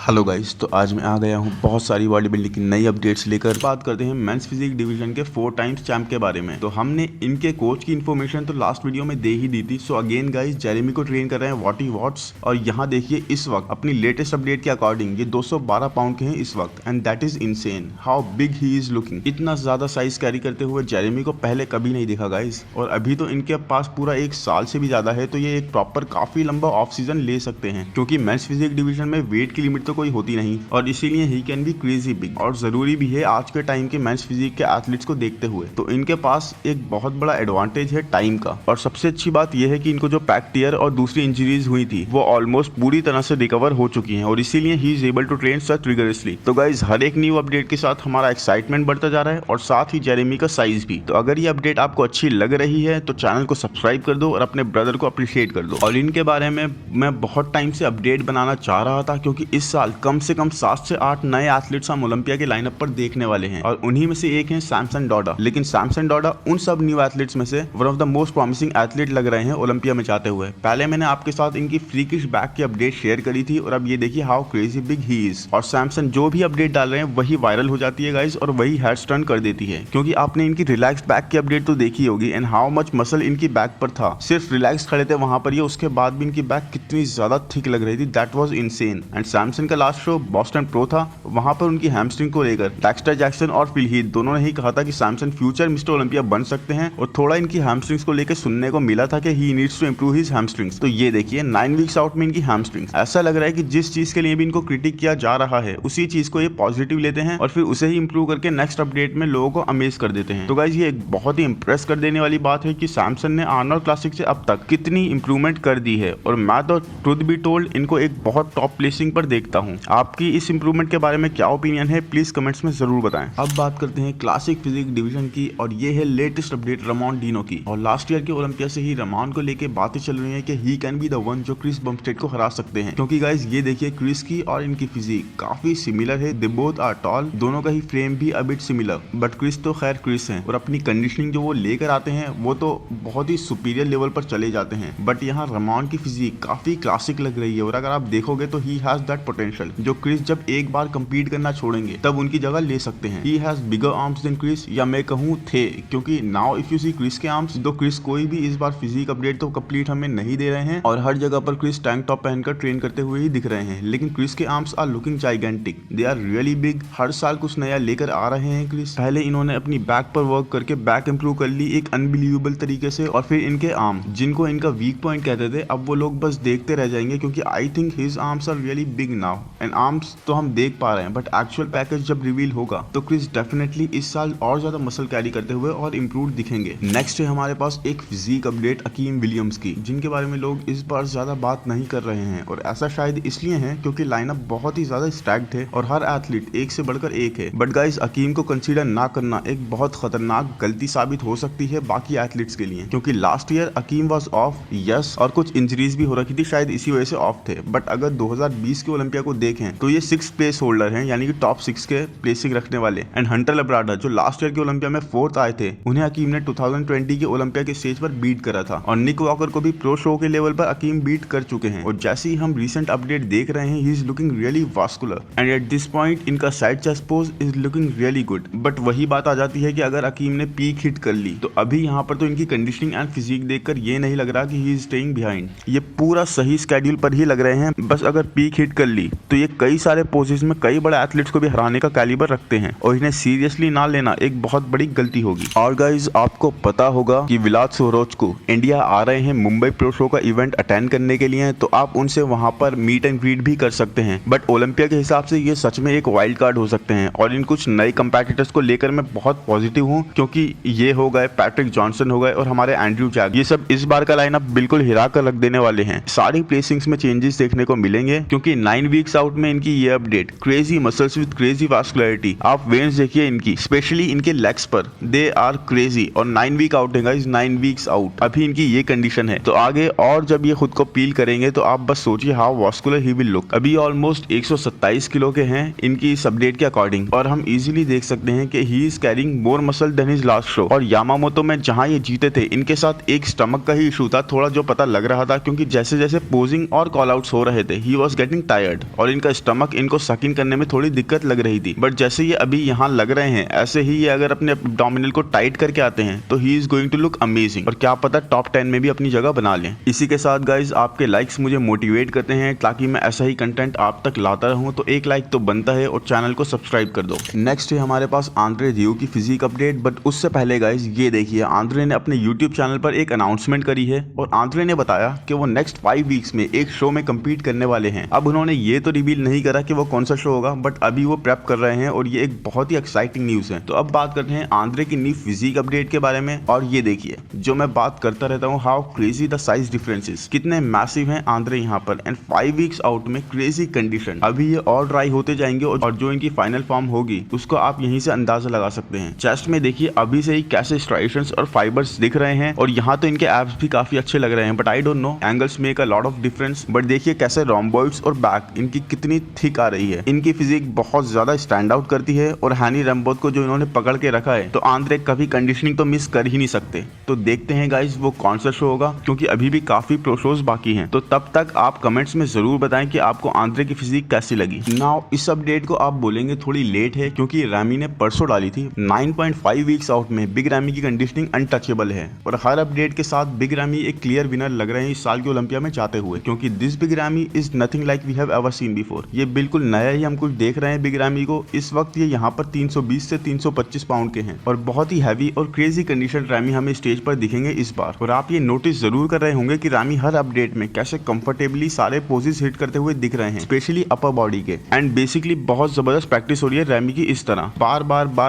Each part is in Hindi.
हेलो गाइस, तो आज मैं आ गया हूँ बहुत सारी बॉडी बिल्डिंग की नई अपडेट्स लेकर। बात करते हैं मेंस फिजिक डिवीजन के 4 टाइम्स चैंप के बारे में। तो हमने इनके कोच की इन्फॉर्मेशन तो लास्ट वीडियो में दे ही दी थी। सो अगेन गाइस, जेरेमी को ट्रेन कर रहे हैं वॉटी वॉट्स। और यहाँ देखिए इस वक्त अपनी लेटेस्ट अपडेट के अकॉर्डिंग ये 212 पाउंड के हैं इस वक्त, and that is insane how big he is looking. इतना ज्यादा साइज कैरी करते हुए जेरेमी को पहले कभी नहीं देखा गाइस। और अभी तो इनके पास पूरा 1 साल से भी ज्यादा है, तो ये एक प्रॉपर काफी लंबा ऑफ सीजन ले सकते हैं, क्योंकि मेंस फिजिक डिवीजन में वेट की लिमिट तो कोई होती नहीं, और इसीलिए he can be crazy big. और जरूरी भी है आज के टाइम के मेंस फिजिक के एथलीट्स को देखते हुए। तो इनके पास एक बहुत बड़ा एडवांटेज है टाइम का। और सबसे अच्छी बात यह है कि इनको जो पैक टीयर और दूसरी इंजरीज हुई थी वो ऑलमोस्ट पूरी तरह से रिकवर हो चुकी हैं, और इसीलिए he is able to train such rigorously. तो गाइज, हर एक न्यू अपडेट के साथ हमारा एक्साइटमेंट बढ़ता जा रहा है, और साथ ही जेरेमी का साइज भी। तो अगर ये अपडेट आपको अच्छी लग रही है तो चैनल को सब्सक्राइब कर दो और अपने ब्रदर को अप्रिशिएट कर दो। और इनके बारे में मैं बहुत टाइम से अपडेट बनाना चाह रहा था, क्योंकि इस साल कम से कम 7 से 8 नए एथलीट्स हम ओलंपिया के लाइनअप पर देखने वाले हैं, और उन्हीं में से एक है सैमसन डोडा। लेकिन सैमसन डोडा उन सब न्यू एथलीट्स में से one of the most promising athlete लग रहे हैं ओलंपिया में जाते हुए। पहले मैंने आपके साथ इनकी फ्रीकिश बैक की अपडेट शेयर करी थी, और अब ये देखिए how crazy big he is. और सैमसन जो भी अपडेट डाल रहे हैं वही वायरल हो जाती है गाइज, और वही हेड टर्न कर देती है। क्योंकि आपने इनकी रिलैक्स बैक की अपडेट तो देखी होगी, एंड हाउ मच मसल इनकी बैक पर था। सिर्फ रिलैक्स खड़े थे वहां पर ये, उसके बाद भी इनकी बैक कितनी ज्यादा थिक लग रही थी, that was insane. And Samson का लास्ट शो बॉस्टन प्रो था, वहां पर उनकी हैमस्ट्रिंग को लेकर डेक्स्टर जैक्सन और फिल हीथ दोनों ने ही कहा था कि सैमसन फ्यूचर मिस्टर ओलंपिया बन सकते हैं। और थोड़ा इनकी हैमस्ट्रिंग्स को लेकर सुनने को मिला था कि he needs to improve his hamstrings. तो ये देखिए 9 वीक्स आउट में इनकी हैमस्ट्रिंग्स। ऐसा लग रहा है कि जिस चीज के लिए भी इनको क्रिटिक किया जा रहा है उसी चीज को ये पॉजिटिव लेते हैं, और फिर उसे ही इंप्रूव करके नेक्स्ट अपडेट में लोगों को अमेज कर देते हैं। तो गाइज, ये एक बहुत ही इंप्रेस कर देने वाली बात है कि सैमसन ने आर्नोल्ड क्लासिक से अब तक कितनी इंप्रूवमेंट कर दी है। और मैं तो ट्रुथ बी टोल्ड इनको एक बहुत टॉप प्लेसिंग पर देखता हूँ। आपकी इस इंप्रूवमेंट के बारे में क्या ओपिनियन है, प्लीज कमेंट्स में जरूर बताएं। अब बात करते हैं क्लासिक फिजिक डिवीजन की, और ये है लेटेस्ट अपडेट रमॉन डिनो की। और लास्ट ईयर के ओलंपिया से ही रमॉन को लेके बातें चल रही हैं कि he can be the one जो क्रिस बम्पस्टेड को हरा सकते हैं। क्योंकि गाइज ये देखिए क्रिस की और इनकी फिजिक काफी सिमिलर है। दे बोथ आर टॉल, दोनों का ही फ्रेम भी a bit similar, but Chris तो खैर क्रिस है, और अपनी कंडीशनिंग जो वो लेकर आते हैं वो तो बहुत ही सुपीरियर लेवल पर चले जाते हैं। बट यहाँ रमॉन की फिजिक काफी क्लासिक लग रही है, और अगर आप देखोगे तो ही हैज दैट पोटेंशियल जो क्रिस जब एक बार कंपीट करना छोड़ेंगे तब उनकी जगह ले सकते हैं। He has bigger arms than Chris, या मैं कहूँ थे, क्योंकि now if you see Chris के arms, तो Chris कोई भी इस बार फिजिक अपडेट तो कंप्लीट हमें नहीं दे रहे हैं, और हर जगह पर Chris टैंक टॉप पहनकर ट्रेन करते हुए ही दिख रहे हैं। लेकिन Chris के arms are looking gigantic, they are really big। हर साल कुछ नया लेकर आ रहे हैं Chris। पहले इन्होंने अपनी बैक पर वर्क करके बैक इंप्रूव कर ली एक अनबिलीवेबल तरीके से, और फिर इनके आर्म जिनको इनका वीक पॉइंट कहते थे, अब वो लोग बस देखते रह जाएंगे, क्योंकि I think his arms are really big now. And arms तो हम देख पा रहे हैं, बट एक्चुअल पैकेज जब रिवील होगा तो क्रिस डेफिनेटली इस साल और ज्यादा मसल कैरी करते हुए और इंप्रूव दिखेंगे। नेक्स्ट है हमारे पास एक फिजिक अपडेट अकीम विलियम्स की, जिनके बारे में लोग इस बार ज्यादा बात नहीं कर रहे हैं, और ऐसा शायद इसलिए है क्योंकि लाइनअप बहुत ही ज्यादा स्टैक्ड है और हर एथलीट एक से बढ़कर एक है। बट गाइस, अकीम को कंसीडर ना करना एक बहुत खतरनाक गलती साबित हो सकती है बाकी एथलीट्स के लिए, क्योंकि last year Akeem was of, yes, और कुछ इंजरीज भी हो रखी थी, शायद इसी वजह से ऑफ थे। बट अगर 2020 के ओलंपिया को देखें तो ये 6 प्लेस होल्डर हैं, यानी कि टॉप 6 के प्लेसिंग रखने वाले। एंड हंटर लब्राडा जो लास्ट ईयर के ओलंपिया में 4th आए थे, उन्हें अकीम ने 2020 के ओलंपिया के स्टेज पर बीट करा था, और निक वॉकर को भी प्रो शो के लेवल पर अकीम बीट कर चुके हैं। और जैसे ही हम रीसेंट अपडेट देख रहे हैं, he is looking really vascular, and at this point इनका side chest pose is looking really good. But वही बात आ जाती है कि अगर अकीम ने पीक हिट कर ली तो अभी यहाँ पर तो इनकी कंडीशनिंग एंड फिजिक देखकर ये नहीं लग रहा कि ही इज स्टेइंग बिहाइंड। ये पूरा सही स्केड्यूल पर ही लग रहे हैं, बस अगर पीक हिट कर ली तो ये कई सारे पोजेस में कई बड़े एथलीट्स को भी हराने का कैलिबर रखते हैं, और इन्हें सीरियसली ना लेना एक बहुत बड़ी गलती होगी। और गाइज, आपको पता होगा कि विलाद सोरोज को इंडिया आ रहे हैं मुंबई प्रो शो का इवेंट अटेंड करने के लिए, तो आप उनसे वहां पर मीट एंड ग्रीट भी कर सकते हैं। बट ओलंपिया के हिसाब से ये सच में एक वाइल्ड कार्ड हो सकते हैं, और इन कुछ नए कंपेटिटर्स को लेकर मैं बहुत पॉजिटिव हूँ, क्योंकि ये हो गए पैट्रिक जॉनसन हो गए और हमारे एंड्रयू जैग, ये सब इस बार का लाइनअप बिल्कुल हिला कर रख देने वाले हैं। सारी प्लेसिंग्स में चेंजेस देखने को मिलेंगे, क्योंकि 9 वीक्स आउट में इनकी ये update crazy muscles with crazy vascularity. आप वेन्स देखिए इनकी, स्पेशली इनके लेग्स पर, दे आर क्रेजी। और 9 वीक आउट है गाइस, 9 वीक्स आउट, अभी इनकी ये कंडीशन है। तो आगे और जब ये खुद को पील करेंगे तो आप बस सोचिए how vascular he will look. अभी ऑलमोस्ट 127 किलो के हैं इनकी इस अपडेट के अकॉर्डिंग, और हम इजीली देख सकते हैं कि he is carrying more muscle than his last show. और यामामोतो में जहां ये जीते थे, इनके साथ एक स्टमक का ही इशू था, थोड़ा जो पता लग रहा था, क्योंकि जैसे जैसे पोजिंग और कॉल आउट्स हो रहे थे, ही वॉज गेटिंग टायर्ड। और इनका स्टमक इनको सकिंग करने में थोड़ी दिक्कत लग रही थी, बट जैसे ये अभी यहाँ लग रहे हैं ऐसे ही ये अगर अपने एब्डोमिनल को टाइट करके आते हैं तो he is going to look amazing, और क्या पता टॉप 10 में भी अपनी जगह बना लें। इसी के साथ गाइज आपके लाइक्स मुझे मोटिवेट करते हैं ताकि मैं ऐसा ही कंटेंट आप तक लाता रहूं, तो एक लाइक तो बनता है और चैनल को सब्सक्राइब कर दो। नेक्स्ट है हमारे पास आंद्रे रियो की फिजिक अपडेट, बट उससे पहले गाइज ये देखिए आंद्रे ने अपने यूट्यूब चैनल पर एक अनाउंसमेंट करी है और आंद्रे ने बताया कि वो नेक्स्ट 5 वीक्स में एक शो में कम्पीट करने वाले हैं। अब उन्होंने ये तो रिवील नहीं करा कि वो कौन सा शो होगा, बट अभी वो प्रेप कर रहे हैं और ये एक बहुत ही एक्साइटिंग न्यूज है। तो अब बात करते हैं आंद्रे की न्यू फिजिक अपडेट के बारे में, और ये देखिए जो मैं बात करता रहता हूँ how crazy the size differences, कितने मैसिव हैं आंद्रे यहाँ पर, एंड 5 वीक्स आउट में क्रेजी कंडीशन। अभी ये और ड्राई होते जाएंगे और जो इनकी फाइनल फॉर्म होगी उसको आप यहीं से अंदाजा लगा सकते हैं। चेस्ट में देखिए अभी से ही कैसे स्ट्राइशंस और फाइबर्स दिख रहे हैं, और यहाँ तो इनके एब्स भी काफी अच्छे लग रहे हैं, but I don't know angles make a lot of difference. But देखिए कैसे रोम्बॉइड्स और बैक इनकी कितनी थिक आ रही है, इनकी फिजिक बहुत ज्यादा स्टैंड आउट करती है, और हैनी रैम्बोथ को जो इन्होंने पकड़ के रखा है तो आंद्रे कभी कंडीशनिंग तो मिस कर ही नहीं सकते। तो देखते हैं गाइज वो कौन सा शो होगा, क्योंकि अभी भी काफी प्रो शोज बाकी हैं। तो तब तक आप कमेंट्स में जरूर बताएं कि आपको आंद्रे की फिजिक कैसी लगी। नाउ इस अपडेट को आप बोलेंगे थोड़ी लेट है, क्योंकि रैमी ने परसों डाली थी। 9.5 वीक्स आउट में बिग रैमी की कंडीशनिंग अनटचेबल है, और हर अपडेट के साथ बिग रैमी एक क्लियर विनर लग रहे हैं इस साल के ओलंपिया में जाते हुए, क्योंकि this big Ramy is nothing like we have ever seen before. ये बिल्कुल नया ही हम कुछ देख रहे हैं बिग रैमी को। इस वक्त ये यहाँ पर 320 से 325 पाउंड के हैं, और बहुत ही हैवी और क्रेजी कंडीशन रैमी हमें स्टेज पर दिखेंगे इस बार। और आप ये नोटिस जरूर कर रहे होंगे कि रैमी हर अपडेट में कैसे कंफर्टेबली सारे पोजेस हिट करते हुए दिख रहे हैं, स्पेशली अपर बॉडी के। एंड बेसिकली बहुत जबरदस्त प्रैक्टिस हो रही है रैमी की इस तरह बार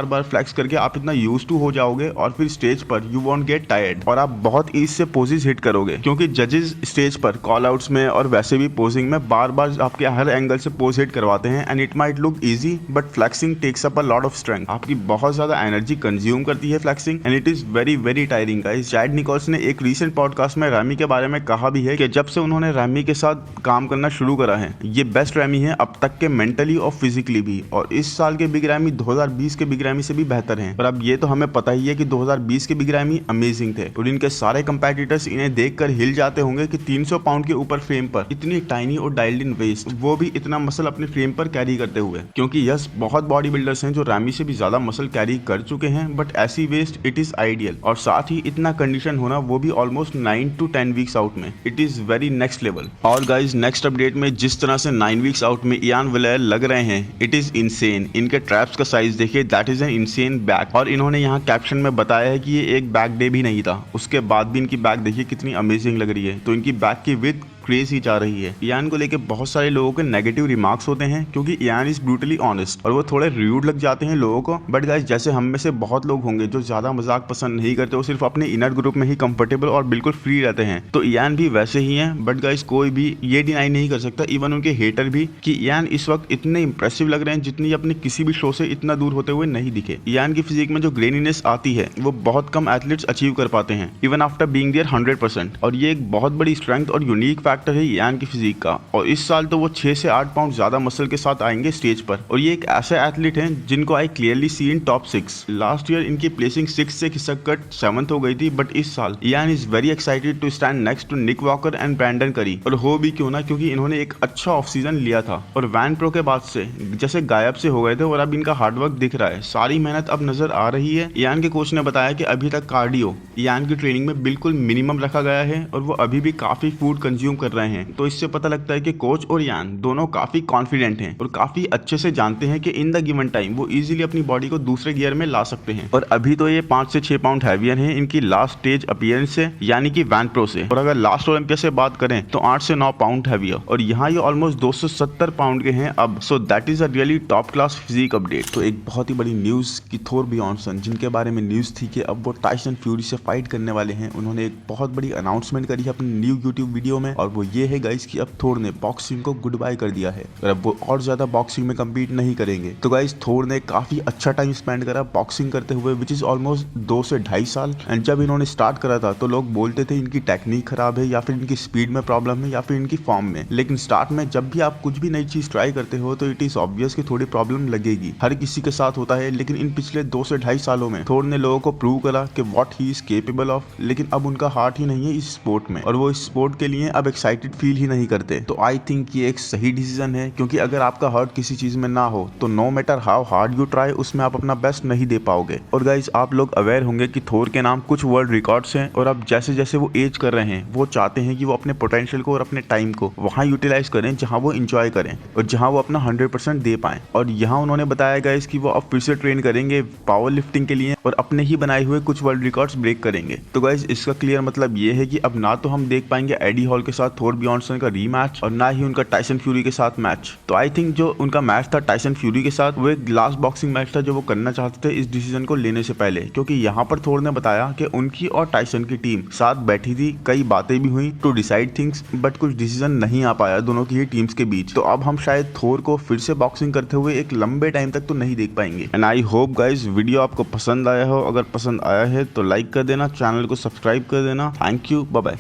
बार फ्लेक्स करके आप इतना यूज टू हो जाओगे, और फिर स्टेज पर यू वॉन्ट गेट टायर्ड, और आप बहुत ईज से पोजेस हिट करोगे, क्योंकि जजेस स्टेज पर कॉल आउट्स में और वैसे भी पोजिंग में बार आपके हर एंगल से पोज हिट करवाते हैं। And it might look easy but flexing takes up a lot of strength, आपकी बहुत ज्यादा एनर्जी कंज्यूम करती है flexing, and it is very tiring guys. Jed Nichols ने एक रीसेंट पॉडकास्ट में रैमी के बारे में कहा भी है कि जब से उन्होंने रैमी के साथ काम करना शुरू करा है ये बेस्ट रैमी है अब तक के, मेंटली और फिजिकली भी, और इस साल के बिग रैमी 2020 के बिग रैमी से भी बेहतर हैं। और अब ये तो हमें पता ही है कि 2020 के बिग रैमी अमेजिंग थे, और इनके सारे कंपेटिटर्स इन्हें देखकर हिल जाते होंगे कि 300 पाउंड के ऊपर फ्रेम पर इतनी टाइनी और डाइल्ड इन वेस्ट, वो भी इतना मसल अपने फ्रेम पर कैरी करते हुए, क्योंकि यस बहुत बॉडी बिल्डर्स हैं जो रैमी से भी ज्यादा मसल कैरी कर चुके हैं, बट ऐसी वेस्ट इट इज आइडियल, और साथ ही इतना कंडीशन होना वो भी ऑलमोस्ट 9 to 10 वीक्स आउट में, it is very next level. और गाइज नेक्स्ट अपडेट में जिस तरह से 9 वीक्स आउट में इयान विलेयर लग रहे हैं इट इज इनसेन। इनके ट्रैप्स का साइज देखिए, that is an insane back, और इन्होंने यहाँ कैप्शन में बताया है कि ये एक बैक डे भी नहीं था, उसके बाद भी इनकी बैक देखिए कितनी अमेजिंग लग रही है। तो इनकी बैक की विड्थ क्रेज ही जा रही है। इयान को लेके बहुत सारे लोगों के नेगेटिव रिमार्क्स होते हैं, क्योंकि इयान इज ब्रूटली ऑनेस्ट और वो थोड़े रूड लग जाते हैं लोगों को। बट गाइस जैसे हम में से बहुत लोग होंगे जो ज्यादा मजाक पसंद नहीं करते, वो सिर्फ अपने इनर ग्रुप में ही कंफर्टेबल और बिल्कुल फ्री रहते हैं, तो इयान भी वैसे ही हैं। बट गाइस कोई भी ये डिनाई नहीं कर सकता, इवन उनके हेटर भी, कि इयान इस वक्त इतने इंप्रेसिव लग रहे हैं जितनी अपने किसी भी शो से इतना दूर होते हुए नहीं दिखे। इयान की फिजिक में जो ग्रेनीनेस आती है वो बहुत कम एथलीट्स अचीव कर पाते हैं, इवन आफ्टर बीइंग देयर 100%, और ये एक बहुत बड़ी स्ट्रेंथ और यूनिक फैक्टर है इयान की फिजिक का। और इस साल तो वो 6 से 8 पाउंड ज्यादा मसल के साथ आएंगे स्टेज पर, और ये एक ऐसे एथलीट हैं जिनको I clearly see in top 6। Last year इनकी प्लेसिंग 6 से खिसक कर 7th हो गई थी, बट इस साल Ian is very excited to stand next to Nick Walker and Brandon Curry, और हो भी क्यों ना, क्योंकि इन्होंने एक अच्छा ऑफ सीजन लिया था और वैन प्रो के बाद से जैसे गायब से हो गए थे, और अब इनका हार्डवर्क दिख रहा है, सारी मेहनत अब नजर आ रही है। इयान के कोच ने बताया कि अभी तक कार्डियो इयान की ट्रेनिंग में बिल्कुल मिनिमम रखा गया है, और वो अभी भी काफी फूड कंज्यूम कर रहे हैं। तो इससे पता लगता है कि कोच और इयान दोनों काफी कॉन्फिडेंट हैं और काफी अच्छे से जानते हैं कि इन द गिवन टाइम वो इजीली अपनी बॉडी को दूसरे गियर में ला सकते हैं। और अभी तो ये 5 से 6 पाउंड हैवियर हैं इनकी लास्ट स्टेज अपीयरेंस से, यानी कि वैन प्रो से। और अगर लास्ट ओलंपिया से बात करें तो 8 से 9 पाउंड हैवियर, और यहाँ ये ऑलमोस्ट 270 पाउंड के हैं अब। So that is a really top class physique update. तो एक बहुत ही बड़ी न्यूज की थोर बियॉन्सन, जिनके बारे में न्यूज थी कि अब वो टाइसन फ्यूरी से फाइट करने वाले हैं, उन्होंने एक बहुत बड़ी अनाउंसमेंट करी है अपनी न्यू यूट्यूब वीडियो में, और वो ये है गाइस कि अब थोर ने बॉक्सिंग को गुड बाय कर दिया है, और अब वो और ज्यादा बॉक्सिंग में कम्पीट नहीं करेंगे। तो गाइस थोर ने काफी अच्छा टाइम स्पेंड करा बॉक्सिंग करते हुए, विच इज ऑलमोस्ट 2 से 2.5 साल। एंड जब इन्होंने स्टार्ट करा था तो लोग बोलते थे इनकी टेक्निक खराब है, या फिर इनकी स्पीड में प्रॉब्लम है, या फिर इनकी फॉर्म में। लेकिन स्टार्ट में जब भी आप कुछ भी नई चीज ट्राई करते हो तो इट इज ऑब्वियस कि थोड़ी प्रॉब्लम लगेगी, हर किसी के साथ होता है। लेकिन इन पिछले 2 से 2.5 सालों में थोर ने लोगों को प्रूव करा कि what he is capable of. लेकिन अब उनका हार्ट ही नहीं है इस स्पोर्ट में, और वो इस स्पोर्ट के लिए अब एक्साइटेड फील ही नहीं करते। तो आई थिंक ये एक सही डिसीजन है, क्योंकि अगर आपका हार्ट किसी चीज में ना हो तो no matter how hard you try उसमें आप अपना बेस्ट नहीं दे पाओगे। और गाइज आप लोग अवेयर होंगे कि थोर के नाम कुछ वर्ल्ड रिकॉर्ड्स हैं, और अब जैसे जैसे वो एज कर रहे हैं वो चाहते हैं कि वो अपने पोटेंशियल को और अपने टाइम को वहां यूटिलाइज करें जहां वो इंजॉय करें और जहां वो अपना 100% दे पाएं। और यहाँ उन्होंने बताया गाइज कि वो अब फिर से ट्रेन करेंगे पावर लिफ्टिंग के लिए और अपने ही बनाए हुए कुछ वर्ल्ड रिकॉर्ड्स ब्रेक करेंगे। तो गाइज इसका क्लियर मतलब ये है कि अब ना तो हम देख पाएंगे एडी हॉल के साथ थोर बियॉन्डसन का रीमैच और ना ही उनका टाइसन फ्यूरी के साथ मैच। तो आई थिंक जो उनका मैच था टाइसन फ्यूरी के साथ वो एक लास्ट बॉक्सिंग मैच था जो वो करना चाहते थे इस डिसीजन को लेने से पहले, क्योंकि यहाँ पर थोर ने बताया कि उनकी और टाइसन की टीम साथ बैठी थी, कई बातें भी हुई टू डिसाइड थिंग्स, बट कुछ डिसीजन नहीं आ पाया दोनों की ही टीम्स के बीच। तो अब हम शायद थोर को फिर से बॉक्सिंग करते हुए एक लंबे टाइम तक तो नहीं देख पाएंगे। And I hope guys video आपको पसंद आया हो। अगर पसंद आया है तो लाइक कर देना, चैनल को सब्सक्राइब कर देना। Thank you, bye bye.